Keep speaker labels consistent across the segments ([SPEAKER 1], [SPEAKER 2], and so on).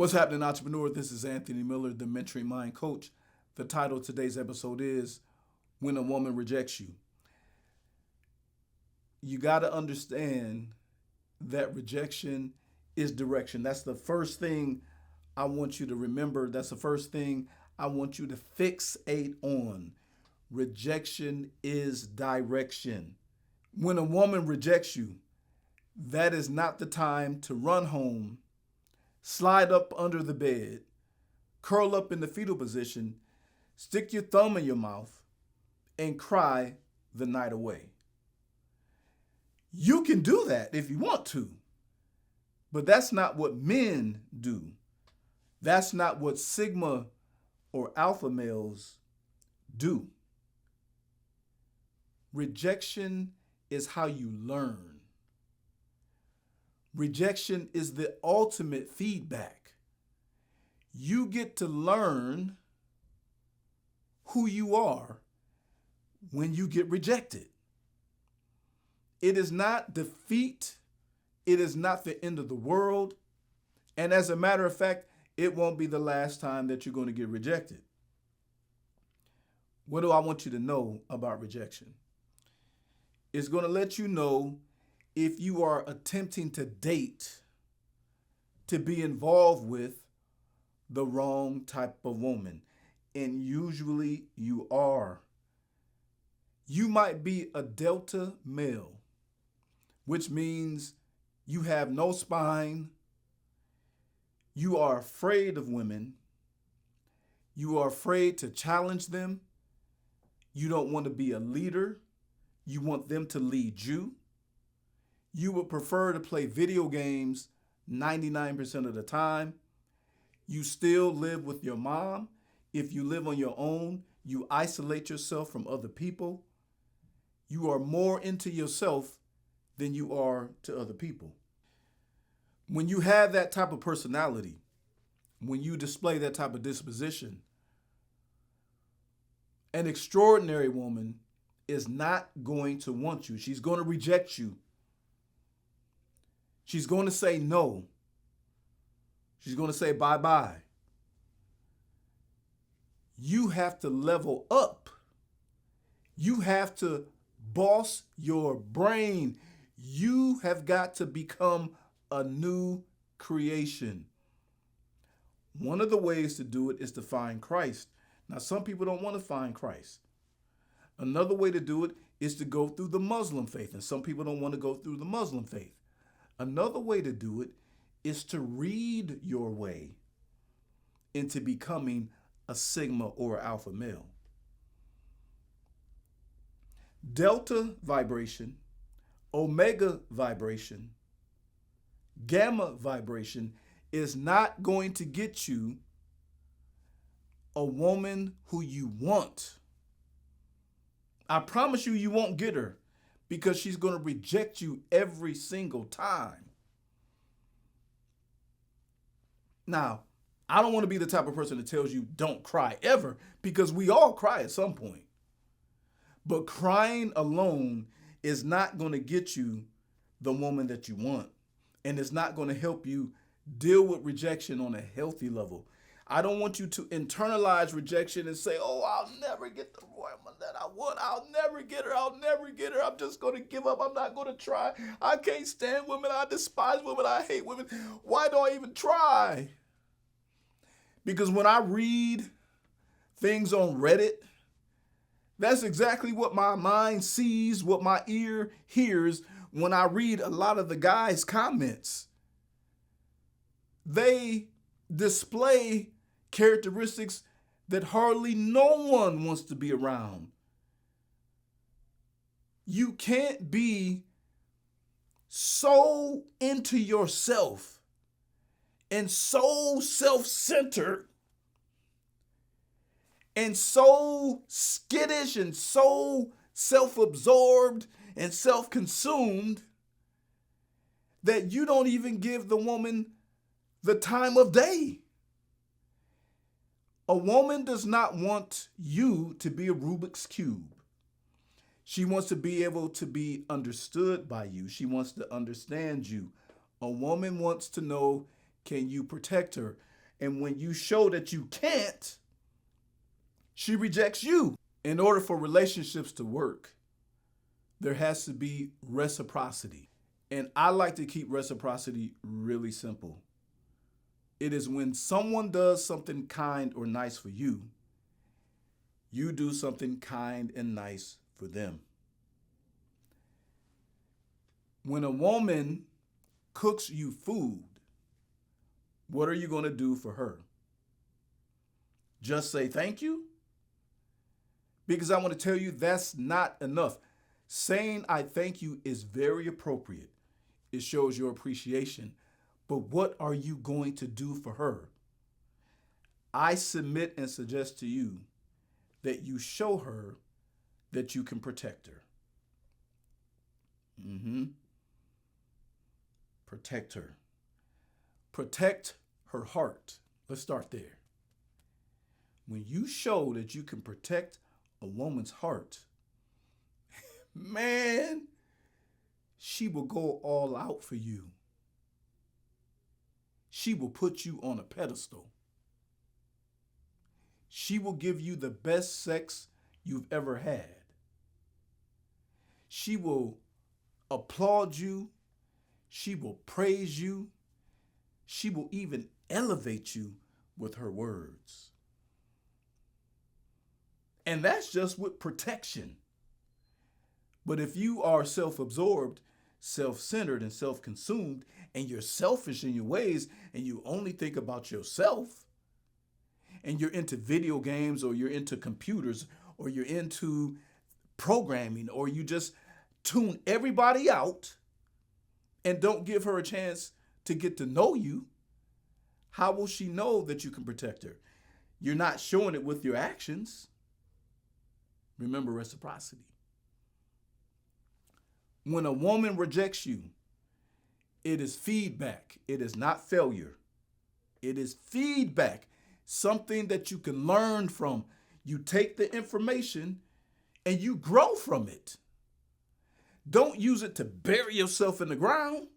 [SPEAKER 1] What's happening, entrepreneur? This is Anthony Miller, the Mentoring Mind Coach. The title of today's episode is When a Woman Rejects You. You got to understand that rejection is direction. That's the first thing I want you to remember. That's the first thing I want you to fixate on. Rejection is direction. When a woman rejects you, that is not the time to run home, slide up under the bed, curl up in the fetal position, stick your thumb in your mouth, and cry the night away. You can do that if you want to, but that's not what men do. That's not what Sigma or alpha males do. Rejection is how you learn. Rejection is the ultimate feedback. You get to learn who you are when you get rejected. It is not defeat. It is not the end of the world. And as a matter of fact, it won't be the last time that you're going to get rejected. What do I want you to know about rejection? It's going to let you know if you are attempting to date, to be involved with the wrong type of woman. And usually you are. You might be a delta male, which means you have no spine. You are afraid of women. You are afraid to challenge them. You don't want to be a leader. You want them to lead you. You would prefer to play video games 99% of the time. You still live with your mom. If you live on your own, you isolate yourself from other people. You are more into yourself than you are to other people. When you have that type of personality, when you display that type of disposition, an extraordinary woman is not going to want you. She's going to reject you. She's going to say no. She's going to say bye-bye. You have to level up. You have to boss your brain. You have got to become a new creation. One of the ways to do it is to find Christ. Now, some people don't want to find Christ. Another way to do it is to go through the Muslim faith, and some people don't want to go through the Muslim faith. Another way to do it is to read your way into becoming a Sigma or alpha male. Delta vibration, omega vibration, gamma vibration is not going to get you a woman who you want. I promise you, you won't get her because she's going to reject you every single time. Now, I don't want to be the type of person that tells you don't cry ever, because we all cry at some point. But crying alone is not going to get you the woman that you want. And it's not going to help you deal with rejection on a healthy level. I don't want you to internalize rejection and say, oh, I'll never get the woman that I want. I'll never get her. I'll never get her. I'm just going to give up. I'm not going to try. I can't stand women. I despise women. I hate women. Why do I even try? Because when I read things on Reddit, that's exactly what my mind sees, what my ear hears when I read a lot of the guys' comments. They display characteristics that hardly no one wants to be around. You can't be so into yourself and so self-centered and so skittish and so self-absorbed and self-consumed that you don't even give the woman the time of day. A woman does not want you to be a Rubik's Cube. She wants to be able to be understood by you. She wants to understand you. A woman wants to know, can you protect her? And when you show that you can't, she rejects you. In order for relationships to work, there has to be reciprocity. And I like to keep reciprocity really simple. It is when someone does something kind or nice for you, you do something kind and nice for them. When a woman cooks you food, what are you going to do for her? Just say thank you? Because I want to tell you that's not enough. Saying I thank you is very appropriate. It shows your appreciation. But what are you going to do for her? I submit and suggest to you that you show her that you can protect her. Protect her. Protect her heart. Let's start there. When you show that you can protect a woman's heart, man, she will go all out for you. She will put you on a pedestal. She will give you the best sex you've ever had. She will applaud you. She will praise you. She will even elevate you with her words. And that's just with protection. But if you are self-absorbed, self-centered, and self-consumed, and you're selfish in your ways, and you only think about yourself, and you're into video games, or you're into computers, or you're into programming, or you just tune everybody out and don't give her a chance to get to know you, how will she know that you can protect her? You're not showing it with your actions. Remember reciprocity. When a woman rejects you, it is feedback. It is not failure. It is feedback, something that you can learn from. You take the information and you grow from it. Don't use it to bury yourself in the ground.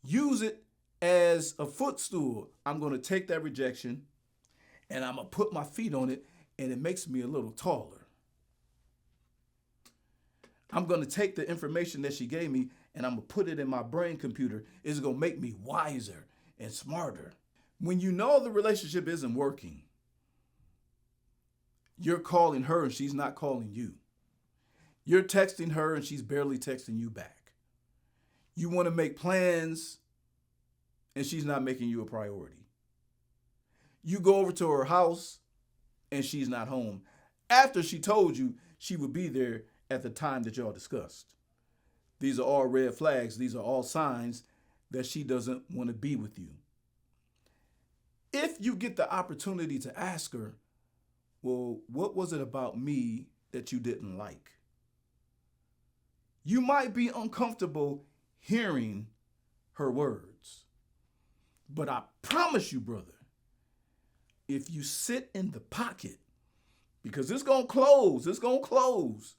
[SPEAKER 1] Use it as a footstool. I'm going to take that rejection and I'm going to put my feet on it, and it makes me a little taller. I'm going to take the information that she gave me and I'm going to put it in my brain computer. It's going to make me wiser and smarter. When you know the relationship isn't working, you're calling her and she's not calling you. You're texting her and she's barely texting you back. You want to make plans and she's not making you a priority. You go over to her house and she's not home after she told you she would be there at the time that y'all discussed. These are all red flags. These are all signs that she doesn't want to be with you. If you get the opportunity to ask her, well, what was it about me that you didn't like? You might be uncomfortable hearing her words. But I promise you, brother, if you sit in the pocket, because it's going to close,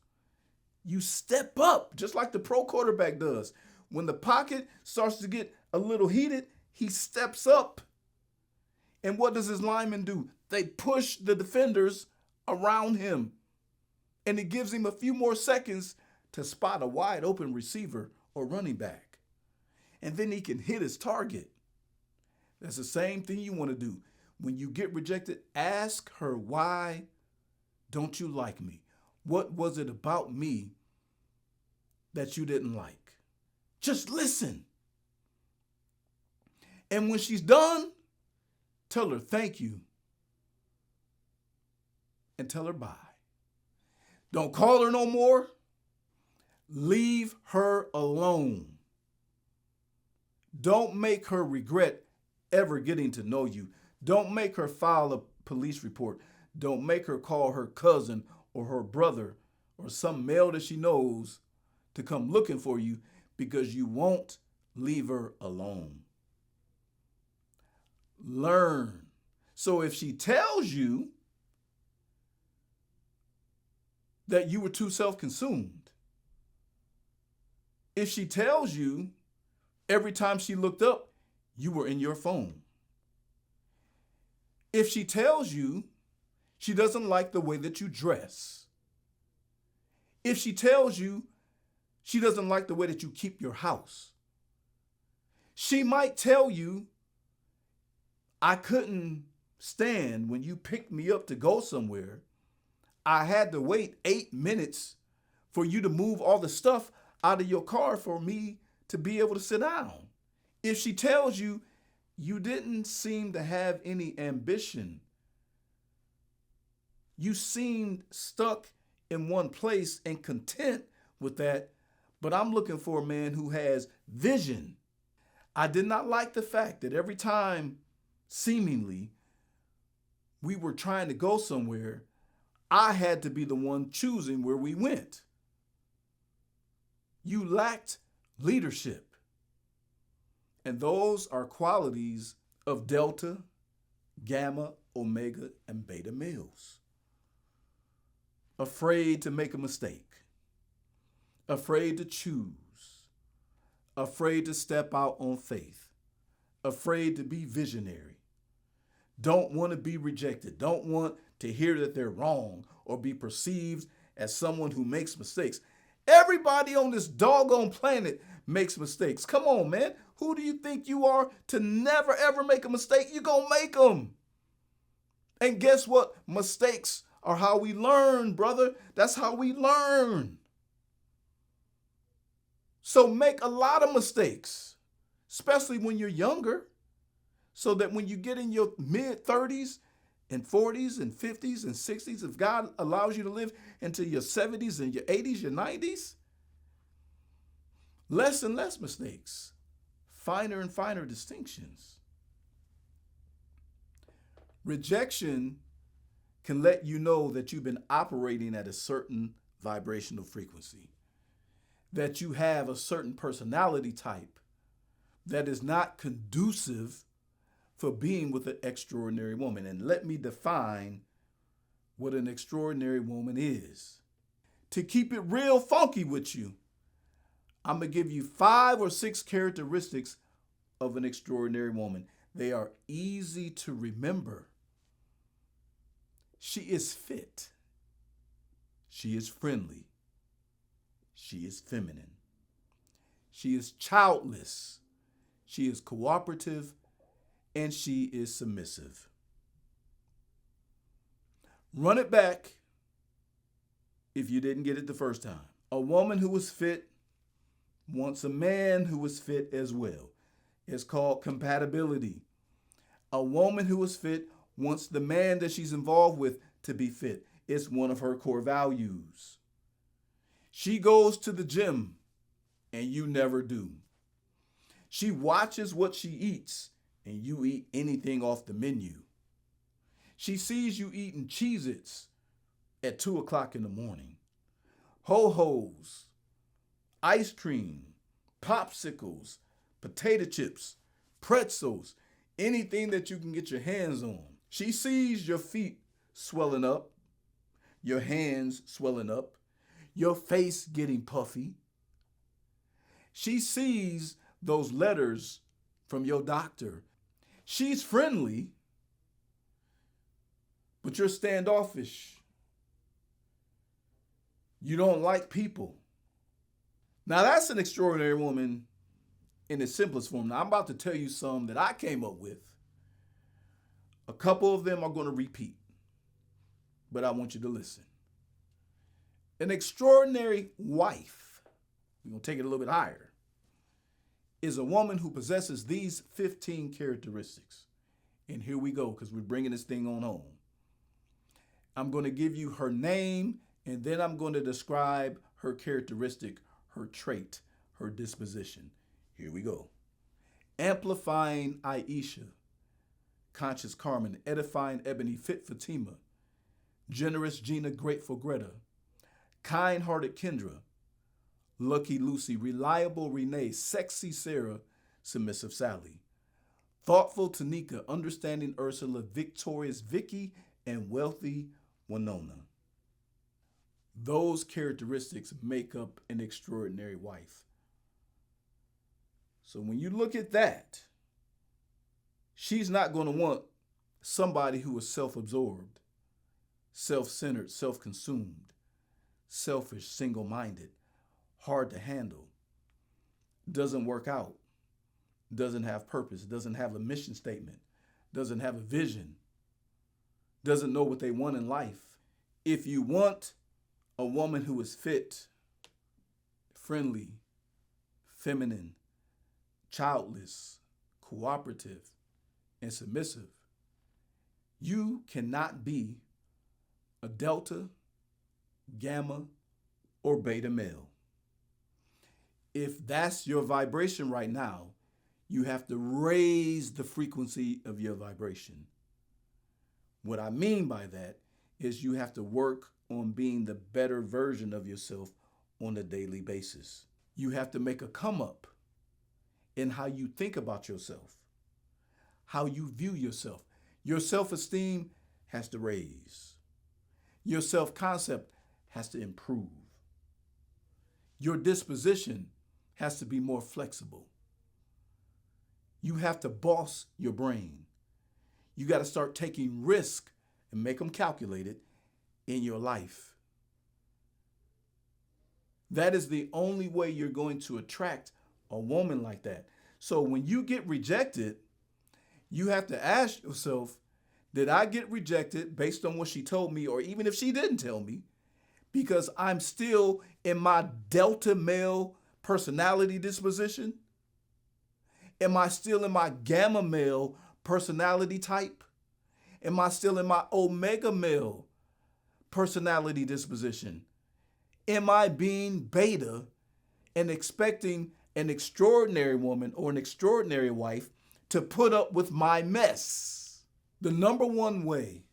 [SPEAKER 1] you step up just like the pro quarterback does. When the pocket starts to get a little heated, he steps up. And what does his lineman do? They push the defenders around him. And it gives him a few more seconds to spot a wide open receiver or running back. And then he can hit his target. That's the same thing you want to do. When you get rejected, ask her, why don't you like me? What was it about me that you didn't like? Just listen. And when she's done, tell her thank you and tell her bye. Don't call her no more. Leave her alone. Don't make her regret ever getting to know you. Don't make her file a police report. Don't make her call her cousin or her brother or some male that she knows to come looking for you, because you won't leave her alone. Learn. So if she tells you that you were too self-consumed, if she tells you every time she looked up, you were in your phone, If she tells you she doesn't like the way that you dress, if she tells you she doesn't like the way that you keep your house, she might tell you, I couldn't stand when you picked me up to go somewhere. I had to wait 8 minutes for you to move all the stuff out of your car for me to be able to sit down. If she tells you you didn't seem to have any ambition, you seemed stuck in one place and content with that, but I'm looking for a man who has vision. I did not like the fact that every time, seemingly, we were trying to go somewhere, I had to be the one choosing where we went. You lacked leadership. And those are qualities of delta, gamma, omega, and beta males. Afraid to make a mistake, afraid to choose, afraid to step out on faith, afraid to be visionary, don't want to be rejected, don't want to hear that they're wrong or be perceived as someone who makes mistakes. Everybody on this doggone planet makes mistakes. Come on, man. Who do you think you are to never, ever make a mistake? You're going to make them. And guess what? Mistakes are how we learn, brother. That's how we learn. So make a lot of mistakes, especially when you're younger, so that when you get in your mid-30s and 40s and 50s and 60s, if God allows you to live into your 70s and your 80s, your 90s, less and less mistakes, finer and finer distinctions. Rejection can let you know that you've been operating at a certain vibrational frequency, that you have a certain personality type that is not conducive for being with an extraordinary woman. And let me define what an extraordinary woman is. To keep it real funky with you, I'm going to give you 5 or 6 characteristics of an extraordinary woman. They are easy to remember. She is fit. She is friendly. She is feminine. She is childless. She is cooperative. And she is submissive. Run it back if you didn't get it the first time. A woman who is fit wants a man who is fit as well. It's called compatibility. A woman who is fit wants the man that she's involved with to be fit. It's one of her core values. She goes to the gym and you never do. She watches what she eats and you eat anything off the menu. She sees you eating Cheez-Its at 2 o'clock in the morning. Ho-Hos, ice cream, popsicles, potato chips, pretzels, anything that you can get your hands on. She sees your feet swelling up, your hands swelling up, your face getting puffy. She sees those letters from your doctor. She's friendly, but you're standoffish. You don't like people. Now that's an extraordinary woman in its simplest form. Now I'm about to tell you some that I came up with. A couple of them are going to repeat, but I want you to listen. An extraordinary wife, we're going to take it a little bit higher, is a woman who possesses these 15 characteristics. And here we go, because we're bringing this thing on home. I'm going to give you her name, and then I'm going to describe her characteristic, her trait, her disposition. Here we go. Amplifying Aisha, conscious Carmen, edifying Ebony, fit Fatima, generous Gina, grateful Greta, kind-hearted Kendra, lucky Lucy, reliable Renee, sexy Sarah, submissive Sally, thoughtful Tanika, understanding Ursula, victorious Vicky, and wealthy Winona. Those characteristics make up an extraordinary wife. So when you look at that, she's not going to want Somebody who is self absorbed, self centered, self consumed, selfish, single minded, hard to handle, doesn't work out, doesn't have purpose, doesn't have a mission statement, doesn't have a vision, doesn't know what they want in life. If you want a woman who is fit, friendly, feminine, childless, cooperative, and submissive, you cannot be a delta, gamma, or beta male. If that's your vibration right now, you have to raise the frequency of your vibration. What I mean by that is you have to work on being the better version of yourself on a daily basis. You have to make a come up in how you think about yourself, how you view yourself. Your self-esteem has to raise. Your self-concept has to improve. Your disposition has to be more flexible. You have to boss your brain. You got to start taking risk and make them calculated in your life. That is the only way you're going to attract a woman like that. So when you get rejected, you have to ask yourself, did I get rejected based on what she told me, or even if she didn't tell me, because I'm still in my delta male personality disposition? Am I still in my gamma male personality type? Am I still in my omega male personality disposition? Am I being beta and expecting an extraordinary woman or an extraordinary wife to put up with my mess? The number one way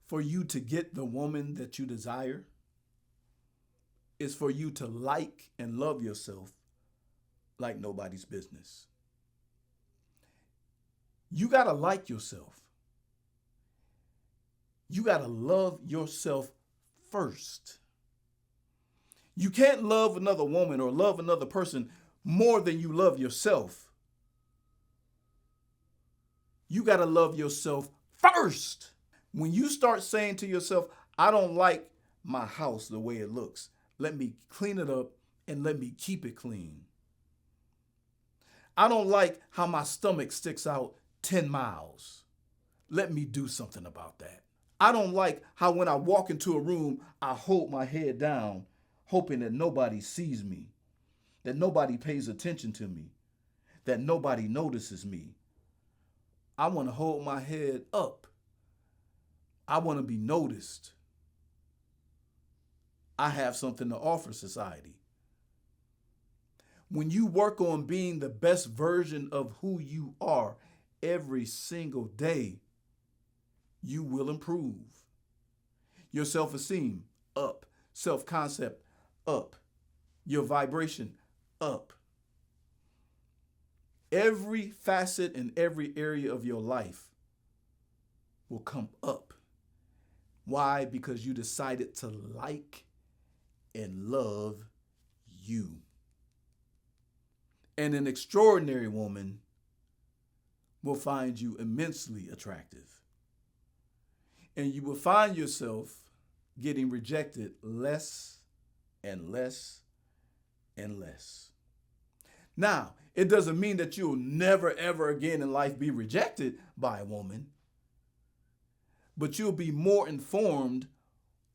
[SPEAKER 1] for you to get the woman that you desire is for you to like and love yourself like nobody's business. You got to like yourself. You got to love yourself first. You can't love another woman or love another person more than you love yourself. You got to love yourself first. When you start saying to yourself, I don't like my house the way it looks, let me clean it up and let me keep it clean. I don't like how my stomach sticks out 10 miles. Let me do something about that. I don't like how when I walk into a room, I hold my head down, hoping that nobody sees me, that nobody pays attention to me, that nobody notices me. I want to hold my head up. I want to be noticed. I have something to offer society. When you work on being the best version of who you are every single day, you will improve. Your self-esteem, up. Self-concept, up. Your vibration, up. Every facet and every area of your life will come up. Why? Because you decided to like and love you. And an extraordinary woman will find you immensely attractive. And you will find yourself getting rejected less and less and less. Now, it doesn't mean that you'll never, ever again in life be rejected by a woman, but you'll be more informed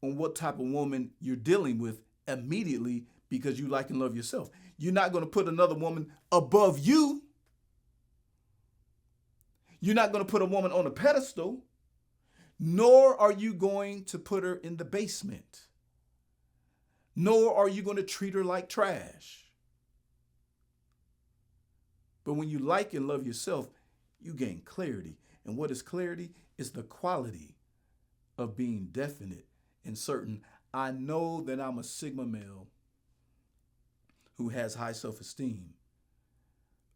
[SPEAKER 1] on what type of woman you're dealing with immediately because you like and love yourself. You're not going to put another woman above you. You're not going to put a woman on a pedestal, nor are you going to put her in the basement, nor are you going to treat her like trash. But when you like and love yourself, you gain clarity. And what is clarity? It's the quality of being definite and certain. I know that I'm a Sigma male who has high self-esteem,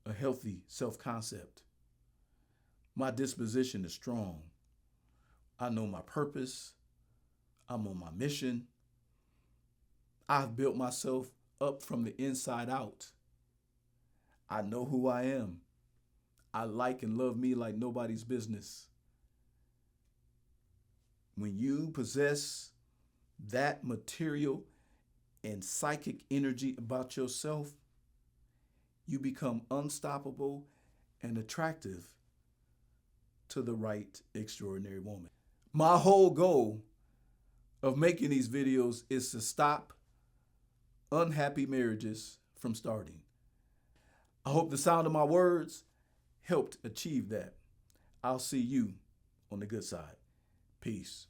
[SPEAKER 1] a healthy self-concept. My disposition is strong. I know my purpose. I'm on my mission. I've built myself up from the inside out. I know who I am. I like and love me like nobody's business. When you possess that material and psychic energy about yourself, you become unstoppable and attractive to the right extraordinary woman. My whole goal of making these videos is to stop unhappy marriages from starting. I hope the sound of my words helped achieve that. I'll see you on the good side. Peace.